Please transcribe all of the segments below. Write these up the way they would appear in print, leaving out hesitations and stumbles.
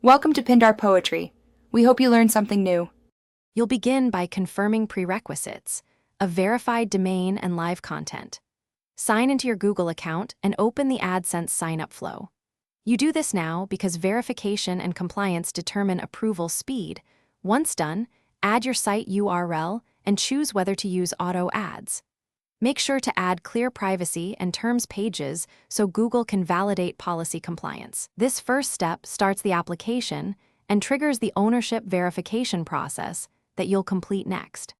Welcome to Pindar Poetry. We hope you learned something new. You'll begin by confirming prerequisites, a verified domain and live content. Sign into your Google account and open the Adsense sign-up flow. You do this now because verification and compliance determine approval speed. Once done, add your site URL and choose whether to use auto ads. Make sure to add clear privacy and terms pages so Google can validate policy compliance. This first step starts the application and triggers the ownership verification process that you'll complete next.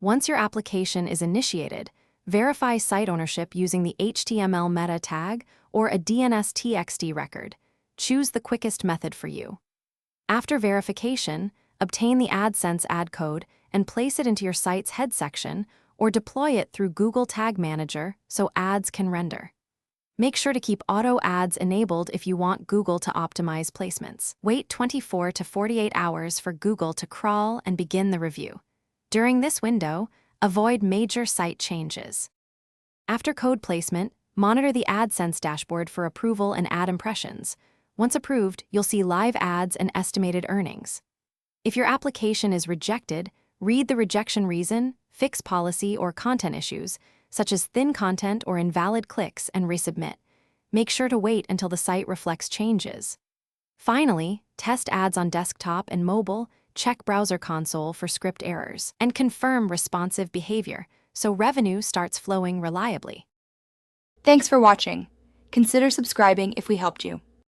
Once your application is initiated, verify site ownership using the HTML meta tag or a DNS-TXT record. Choose the quickest method for you. After verification, obtain the Adsense ad code and place it into your site's head section or deploy it through Google Tag Manager so ads can render. Make sure to keep auto ads enabled if you want Google to optimize placements. Wait 24 to 48 hours for Google to crawl and begin the review. During this window, avoid major site changes. After code placement, monitor the AdSense dashboard for approval and ad impressions. Once approved, you'll see live ads and estimated earnings. If your application is rejected, read the rejection reason, fix policy or content issues, such as thin content or invalid clicks, and resubmit. Make sure to wait until the site reflects changes. Finally, test ads on desktop and mobile, check browser console for script errors, and confirm responsive behavior so revenue starts flowing reliably. Thanks for watching. Consider subscribing if we helped you.